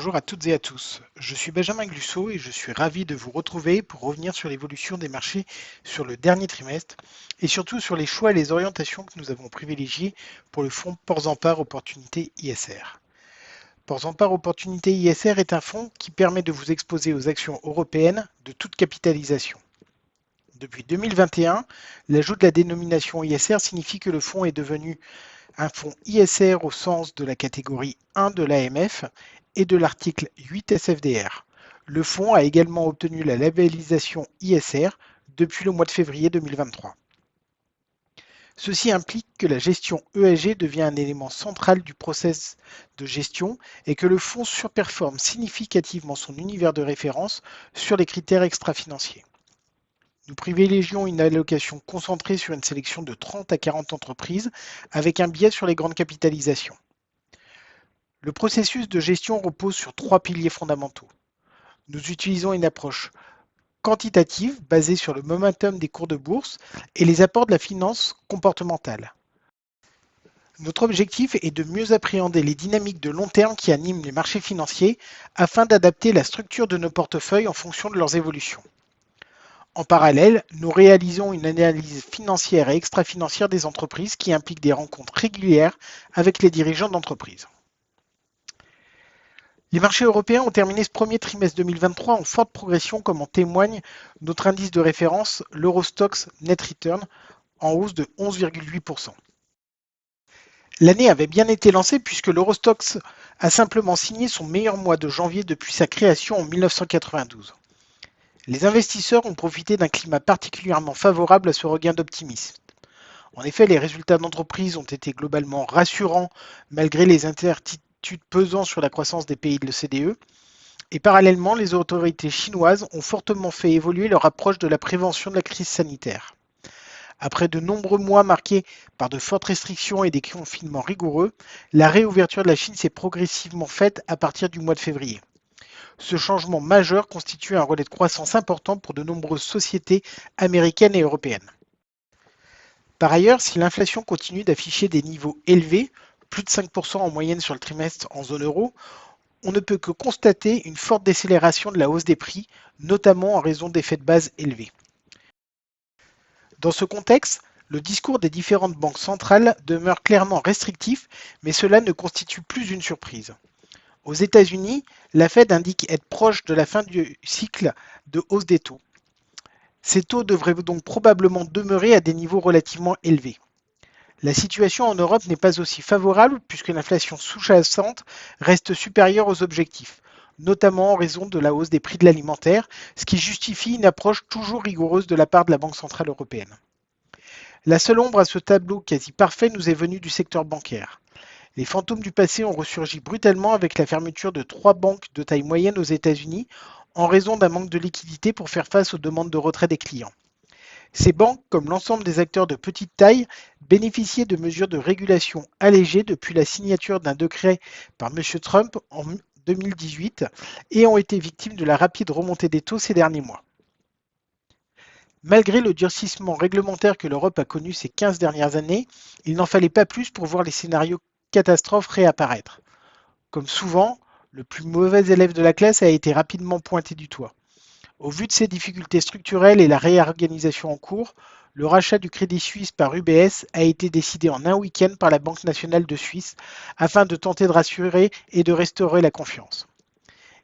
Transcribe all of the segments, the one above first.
Bonjour à toutes et à tous, je suis Benjamin Glussot et je suis ravi de vous retrouver pour revenir sur l'évolution des marchés sur le dernier trimestre et surtout sur les choix et les orientations que nous avons privilégiés pour le fonds Portzamparts Opportunité ISR. Portzamparts Opportunité ISR est un fonds qui permet de vous exposer aux actions européennes de toute capitalisation. Depuis 2021, l'ajout de la dénomination ISR signifie que le fonds est devenu un fonds ISR au sens de la catégorie 1 de l'AMF et de l'article 8 SFDR. Le fonds a également obtenu la labellisation ISR depuis le mois de février 2023. Ceci implique que la gestion ESG devient un élément central du process de gestion et que le fonds surperforme significativement son univers de référence sur les critères extra-financiers. Nous privilégions une allocation concentrée sur une sélection de 30 à 40 entreprises avec un biais sur les grandes capitalisations. Le processus de gestion repose sur 3 piliers fondamentaux. Nous utilisons une approche quantitative basée sur le momentum des cours de bourse et les apports de la finance comportementale. Notre objectif est de mieux appréhender les dynamiques de long terme qui animent les marchés financiers afin d'adapter la structure de nos portefeuilles en fonction de leurs évolutions. En parallèle, nous réalisons une analyse financière et extra-financière des entreprises qui implique des rencontres régulières avec les dirigeants d'entreprise. Les marchés européens ont terminé ce premier trimestre 2023 en forte progression comme en témoigne notre indice de référence, l'Eurostoxx Net Return, en hausse de 11,8%. L'année avait bien été lancée puisque l'Eurostoxx a simplement signé son meilleur mois de janvier depuis sa création en 1992. Les investisseurs ont profité d'un climat particulièrement favorable à ce regain d'optimisme. En effet, les résultats d'entreprise ont été globalement rassurants malgré les incertitudes pesant sur la croissance des pays de l'OCDE. Et parallèlement, les autorités chinoises ont fortement fait évoluer leur approche de la prévention de la crise sanitaire. Après de nombreux mois marqués par de fortes restrictions et des confinements rigoureux, la réouverture de la Chine s'est progressivement faite à partir du mois de février. Ce changement majeur constitue un relais de croissance important pour de nombreuses sociétés américaines et européennes. Par ailleurs, si l'inflation continue d'afficher des niveaux élevés, plus de 5% en moyenne sur le trimestre en zone euro, on ne peut que constater une forte décélération de la hausse des prix, notamment en raison d'effets de base élevés. Dans ce contexte, le discours des différentes banques centrales demeure clairement restrictif, mais cela ne constitue plus une surprise. Aux États-Unis, la Fed indique être proche de la fin du cycle de hausse des taux. Ces taux devraient donc probablement demeurer à des niveaux relativement élevés. La situation en Europe n'est pas aussi favorable puisque l'inflation sous-jacente reste supérieure aux objectifs, notamment en raison de la hausse des prix de l'alimentaire, ce qui justifie une approche toujours rigoureuse de la part de la Banque centrale européenne. La seule ombre à ce tableau quasi parfait nous est venue du secteur bancaire. Les fantômes du passé ont ressurgi brutalement avec la fermeture de 3 banques de taille moyenne aux États-Unis en raison d'un manque de liquidité pour faire face aux demandes de retrait des clients. Ces banques, comme l'ensemble des acteurs de petite taille, bénéficiaient de mesures de régulation allégées depuis la signature d'un décret par M. Trump en 2018 et ont été victimes de la rapide remontée des taux ces derniers mois. Malgré le durcissement réglementaire que l'Europe a connu ces 15 dernières années, il n'en fallait pas plus pour voir les scénarios catastrophes réapparaître. Comme souvent, le plus mauvais élève de la classe a été rapidement pointé du doigt. Au vu de ces difficultés structurelles et la réorganisation en cours, le rachat du Crédit Suisse par UBS a été décidé en un week-end par la Banque nationale de Suisse afin de tenter de rassurer et de restaurer la confiance.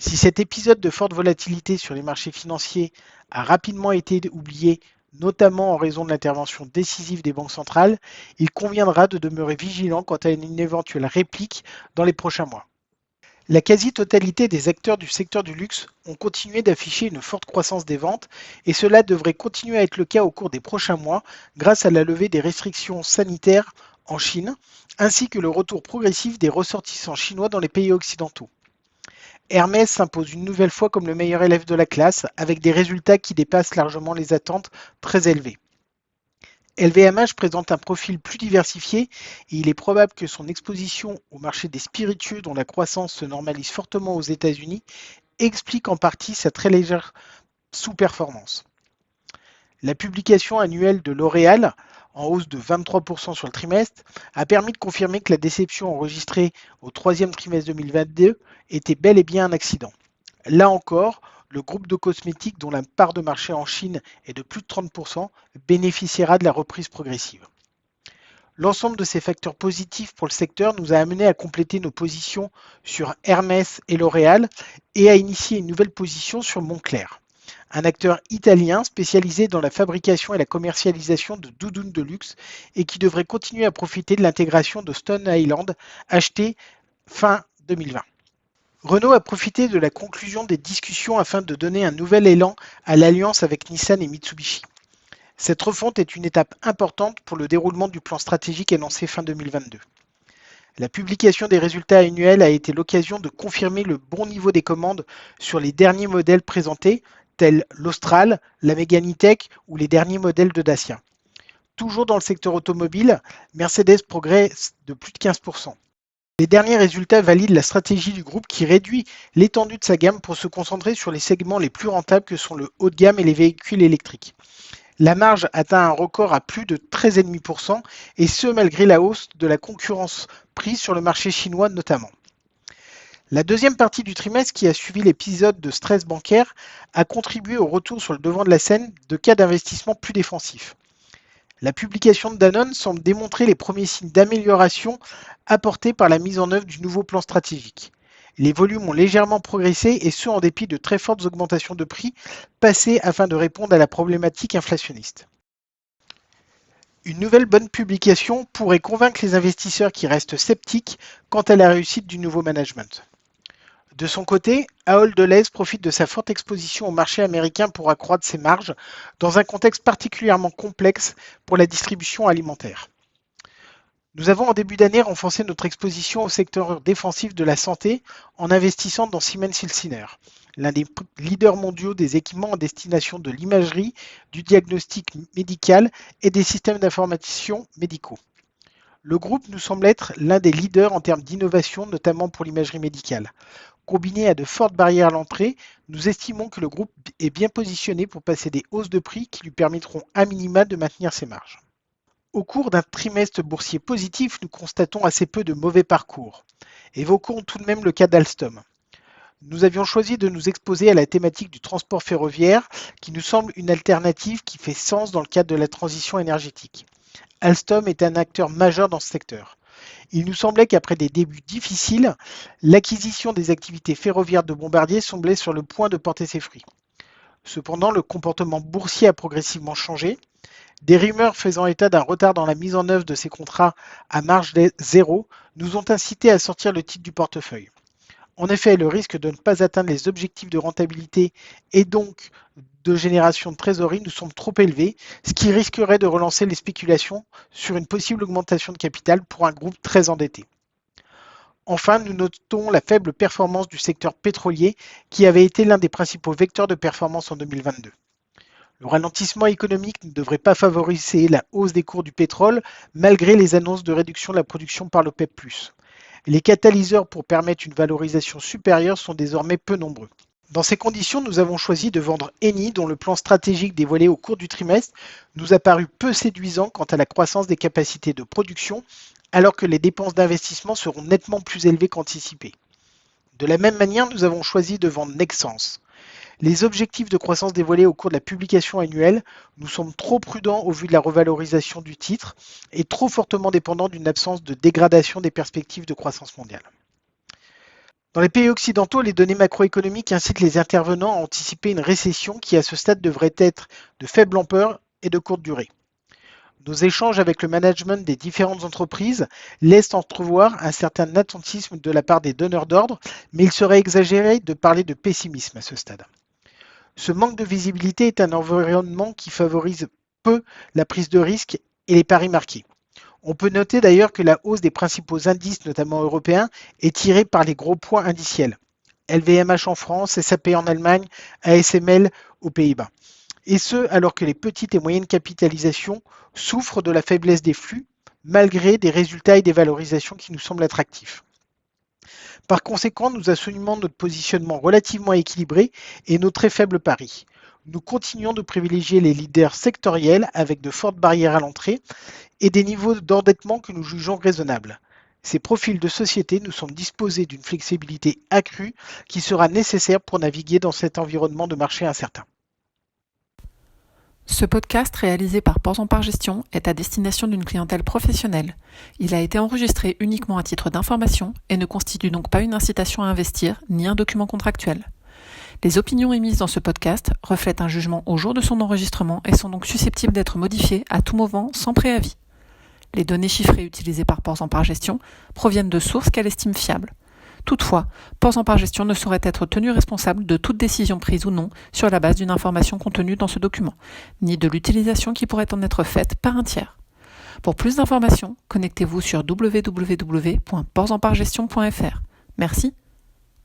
Si cet épisode de forte volatilité sur les marchés financiers a rapidement été oublié, notamment en raison de l'intervention décisive des banques centrales, il conviendra de demeurer vigilant quant à une éventuelle réplique dans les prochains mois. La quasi-totalité des acteurs du secteur du luxe ont continué d'afficher une forte croissance des ventes et cela devrait continuer à être le cas au cours des prochains mois grâce à la levée des restrictions sanitaires en Chine ainsi que le retour progressif des ressortissants chinois dans les pays occidentaux. Hermès s'impose une nouvelle fois comme le meilleur élève de la classe avec des résultats qui dépassent largement les attentes très élevées. LVMH présente un profil plus diversifié et il est probable que son exposition au marché des spiritueux dont la croissance se normalise fortement aux États-Unis explique en partie sa très légère sous-performance. La publication annuelle de L'Oréal en hausse de 23% sur le trimestre, a permis de confirmer que la déception enregistrée au troisième trimestre 2022 était bel et bien un accident. Là encore, le groupe de cosmétiques dont la part de marché en Chine est de plus de 30% bénéficiera de la reprise progressive. L'ensemble de ces facteurs positifs pour le secteur nous a amené à compléter nos positions sur Hermès et L'Oréal et à initier une nouvelle position sur Moncler, un acteur italien spécialisé dans la fabrication et la commercialisation de doudounes de luxe et qui devrait continuer à profiter de l'intégration de Stone Island achetée fin 2020. Renault a profité de la conclusion des discussions afin de donner un nouvel élan à l'alliance avec Nissan et Mitsubishi. Cette refonte est une étape importante pour le déroulement du plan stratégique annoncé fin 2022. La publication des résultats annuels a été l'occasion de confirmer le bon niveau des commandes sur les derniers modèles présentés, tels l'Austral, la Mégane E-Tech ou les derniers modèles de Dacia. Toujours dans le secteur automobile, Mercedes progresse de plus de 15%. Les derniers résultats valident la stratégie du groupe qui réduit l'étendue de sa gamme pour se concentrer sur les segments les plus rentables que sont le haut de gamme et les véhicules électriques. La marge atteint un record à plus de 13,5% et ce malgré la hausse de la concurrence prise sur le marché chinois notamment. La deuxième partie du trimestre qui a suivi l'épisode de stress bancaire a contribué au retour sur le devant de la scène de cas d'investissement plus défensifs. La publication de Danone semble démontrer les premiers signes d'amélioration apportés par la mise en œuvre du nouveau plan stratégique. Les volumes ont légèrement progressé et ce en dépit de très fortes augmentations de prix passées afin de répondre à la problématique inflationniste. Une nouvelle bonne publication pourrait convaincre les investisseurs qui restent sceptiques quant à la réussite du nouveau management. De son côté, Ahold Delhaize profite de sa forte exposition au marché américain pour accroître ses marges dans un contexte particulièrement complexe pour la distribution alimentaire. Nous avons en début d'année renforcé notre exposition au secteur défensif de la santé en investissant dans Siemens Healthineers, l'un des leaders mondiaux des équipements en destination de l'imagerie, du diagnostic médical et des systèmes d'information médicaux. Le groupe nous semble être l'un des leaders en termes d'innovation, notamment pour l'imagerie médicale. Combiné à de fortes barrières à l'entrée, nous estimons que le groupe est bien positionné pour passer des hausses de prix qui lui permettront à minima de maintenir ses marges. Au cours d'un trimestre boursier positif, nous constatons assez peu de mauvais parcours. Évoquons tout de même le cas d'Alstom. Nous avions choisi de nous exposer à la thématique du transport ferroviaire qui nous semble une alternative qui fait sens dans le cadre de la transition énergétique. Alstom est un acteur majeur dans ce secteur. Il nous semblait qu'après des débuts difficiles, l'acquisition des activités ferroviaires de Bombardier semblait sur le point de porter ses fruits. Cependant, le comportement boursier a progressivement changé. Des rumeurs faisant état d'un retard dans la mise en œuvre de ces contrats à marge zéro nous ont incité à sortir le titre du portefeuille. En effet, le risque de ne pas atteindre les objectifs de rentabilité et donc de génération de trésorerie nous semble trop élevé, ce qui risquerait de relancer les spéculations sur une possible augmentation de capital pour un groupe très endetté. Enfin, nous notons la faible performance du secteur pétrolier qui avait été l'un des principaux vecteurs de performance en 2022. Le ralentissement économique ne devrait pas favoriser la hausse des cours du pétrole malgré les annonces de réduction de la production par l'OPEP+. Les catalyseurs pour permettre une valorisation supérieure sont désormais peu nombreux. Dans ces conditions, nous avons choisi de vendre Eni, dont le plan stratégique dévoilé au cours du trimestre nous a paru peu séduisant quant à la croissance des capacités de production, alors que les dépenses d'investissement seront nettement plus élevées qu'anticipées. De la même manière, nous avons choisi de vendre Nexans. Les objectifs de croissance dévoilés au cours de la publication annuelle nous semblent trop prudents au vu de la revalorisation du titre et trop fortement dépendants d'une absence de dégradation des perspectives de croissance mondiale. Dans les pays occidentaux, les données macroéconomiques incitent les intervenants à anticiper une récession qui à ce stade devrait être de faible ampleur et de courte durée. Nos échanges avec le management des différentes entreprises laissent entrevoir un certain attentisme de la part des donneurs d'ordre, mais il serait exagéré de parler de pessimisme à ce stade. Ce manque de visibilité est un environnement qui favorise peu la prise de risque et les paris marqués. On peut noter d'ailleurs que la hausse des principaux indices, notamment européens, est tirée par les gros points indiciels. LVMH en France, SAP en Allemagne, ASML aux Pays-Bas. Et ce, alors que les petites et moyennes capitalisations souffrent de la faiblesse des flux, malgré des résultats et des valorisations qui nous semblent attractifs. Par conséquent, nous assumons notre positionnement relativement équilibré et nos très faibles paris. Nous continuons de privilégier les leaders sectoriels avec de fortes barrières à l'entrée et des niveaux d'endettement que nous jugeons raisonnables. Ces profils de société nous semblent disposer d'une flexibilité accrue qui sera nécessaire pour naviguer dans cet environnement de marché incertain. Ce podcast réalisé par Ports Par Gestion est à destination d'une clientèle professionnelle. Il a été enregistré uniquement à titre d'information et ne constitue donc pas une incitation à investir ni un document contractuel. Les opinions émises dans ce podcast reflètent un jugement au jour de son enregistrement et sont donc susceptibles d'être modifiées à tout moment sans préavis. Les données chiffrées utilisées par Ports Par Gestion proviennent de sources qu'elle estime fiables. Toutefois, Ports Par Gestion ne saurait être tenu responsable de toute décision prise ou non sur la base d'une information contenue dans ce document, ni de l'utilisation qui pourrait en être faite par un tiers. Pour plus d'informations, connectez-vous sur www.portsenpargestion.fr. Merci